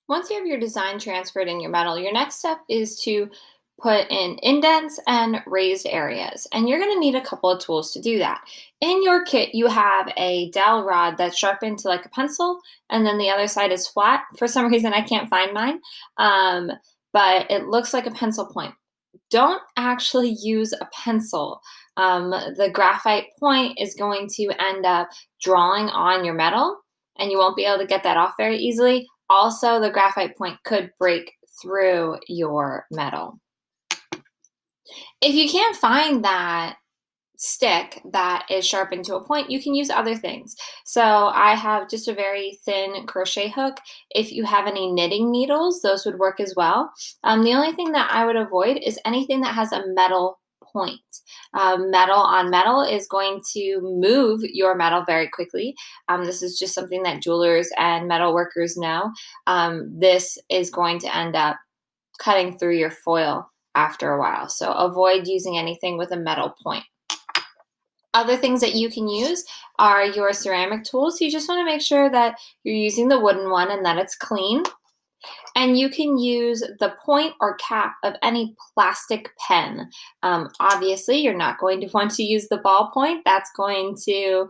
Once you have your design transferred in your metal, your next step is to put in indents and raised areas. And you're going to need a couple of tools to do that. In your kit, you have a dowel rod that's sharpened to like a pencil, and then the other side is flat. For some reason, I can't find mine, um, but it looks like a pencil point. Don't actually use a pencil. The graphite point is going to end up drawing on your metal, and you won't be able to get that off very easily. Also, the graphite point could break through your metal. If you can't find that stick that is sharpened to a point, you can use other things. So I have just a very thin crochet hook. If you have any knitting needles, those would work as well. The only thing that I would avoid is anything that has a metal point. Metal on metal is going to move your metal very quickly. This is just something that jewelers and metal workers know. This is going to end up cutting through your foil after a while. So avoid using anything with a metal point. Other things that you can use are your ceramic tools. You just want to make sure that you're using the wooden one and that it's clean. And you can use the point or cap of any plastic pen. Obviously, you're not going to want to use the ballpoint. That's going to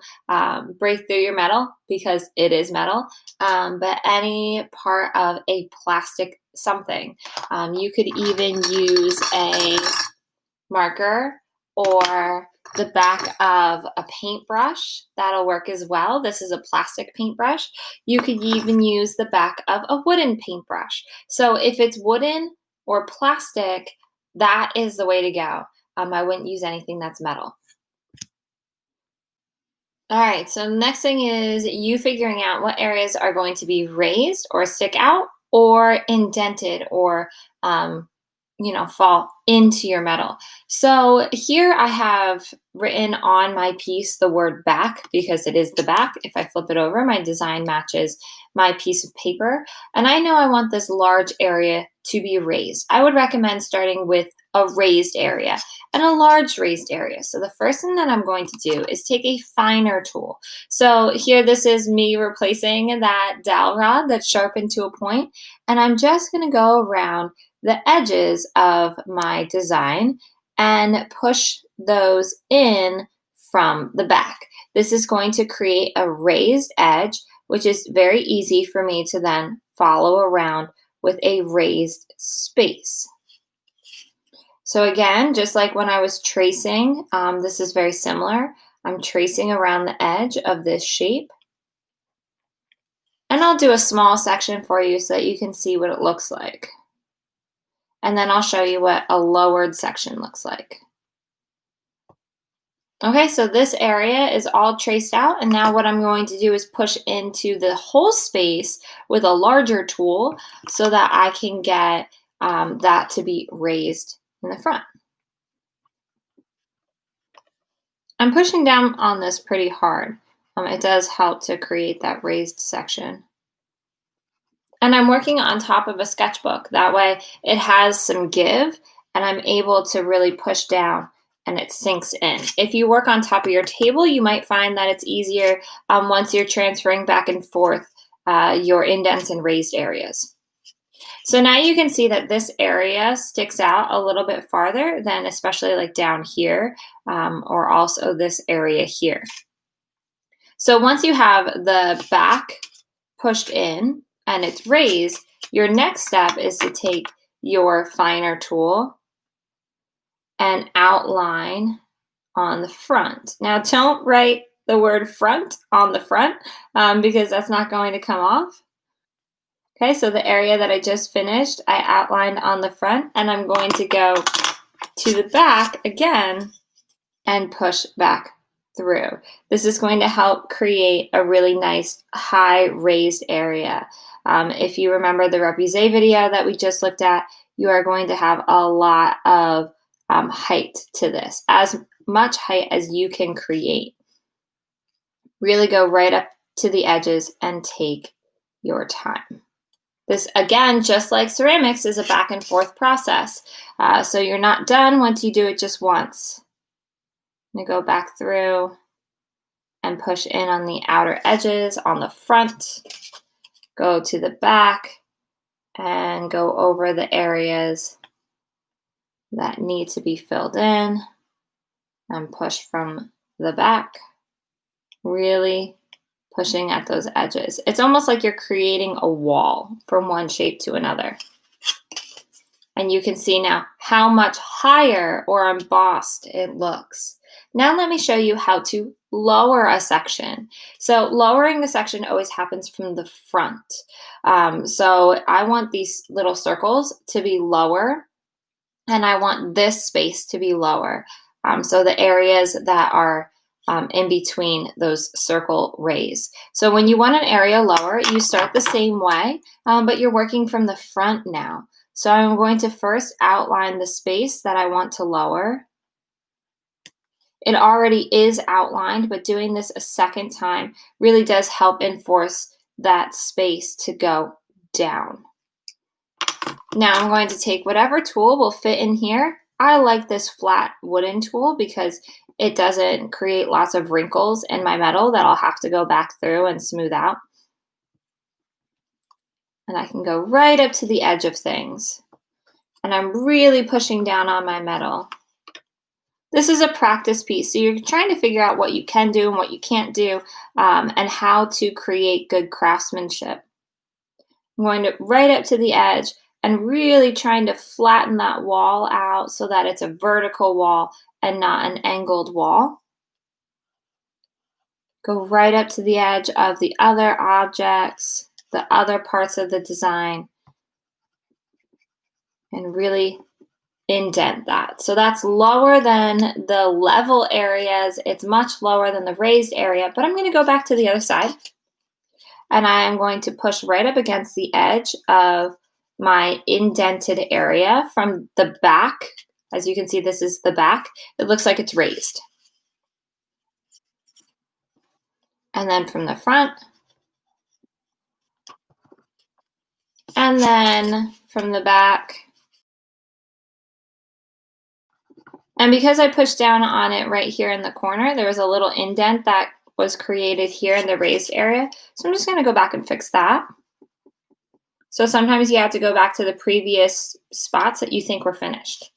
break through your metal because it is metal. But any part of a plastic something. You could even use a marker or the back of a paintbrush. That'll work as well. This is a plastic paintbrush. You could even use the back of a wooden paintbrush. So if it's wooden or plastic, that is the way to go. I wouldn't use anything that's metal. All right, so the next thing is you figuring out what areas are going to be raised or stick out or indented or fall into your metal. So here I have written on my piece the word back because it is the back. If I flip it over, my design matches my piece of paper. And I know I want this large area to be raised. I would recommend starting with a raised area and a large raised area. So the first thing that I'm going to do is take a finer tool. So here this is me replacing that dowel rod that's sharpened to a point, and I'm just going to go around the edges of my design and push those in from the back. This is going to create a raised edge, which is very easy for me to then follow around with a raised space. So again, just like when I was tracing, this is very similar. I'm tracing around the edge of this shape. And I'll do a small section for you so that you can see what it looks like. And then I'll show you what a lowered section looks like. Okay, so this area is all traced out, and now what I'm going to do is push into the whole space with a larger tool so that I can get that to be raised in the front. I'm pushing down on this pretty hard. It does help to create that raised section. And I'm working on top of a sketchbook. That way it has some give and I'm able to really push down and it sinks in. If you work on top of your table, you might find that it's easier once you're transferring back and forth your indents and raised areas. So now you can see that this area sticks out a little bit farther than especially like down here or also this area here. So once you have the back pushed in and it's raised, your next step is to take your finer tool and outline on the front. Now don't write the word front on the front because that's not going to come off. Okay, so the area that I just finished, I outlined on the front, and I'm going to go to the back again and push back through. This is going to help create a really nice high raised area. If you remember the repoussé video that we just looked at, you are going to have a lot of height to this, as much height as you can create. Really go right up to the edges and take your time. This, again, just like ceramics, is a back and forth process. So you're not done once you do it just once. I'm going to go back through and push in on the outer edges on the front. Go to the back, and go over the areas that need to be filled in and push from the back, really pushing at those edges. It's almost like you're creating a wall from one shape to another. And you can see now how much higher or embossed it looks. Now let me show you how to lower a section. So lowering the section always happens from the front. So I want these little circles to be lower, and I want this space to be lower. So the areas that are in between those circle rays. So when you want an area lower, you start the same way, but you're working from the front now. So I'm going to first outline the space that I want to lower. It already is outlined, but doing this a second time really does help enforce that space to go down. Now I'm going to take whatever tool will fit in here. I like this flat wooden tool because it doesn't create lots of wrinkles in my metal that I'll have to go back through and smooth out. And I can go right up to the edge of things. And I'm really pushing down on my metal. This is a practice piece, so you're trying to figure out what you can do and what you can't do, and how to create good craftsmanship. I'm going right up to the edge and really trying to flatten that wall out so that it's a vertical wall and not an angled wall. Go right up to the edge of the other objects, the other parts of the design, and really indent that. So that's lower than the level areas. It's much lower than the raised area, but I'm going to go back to the other side, and I am going to push right up against the edge of my indented area from the back. As you can see, this is the back. It looks like it's raised. And then from the front, and then from the back. And because I pushed down on it right here in the corner, there was a little indent that was created here in the raised area. So I'm just going to go back and fix that. So sometimes you have to go back to the previous spots that you think were finished.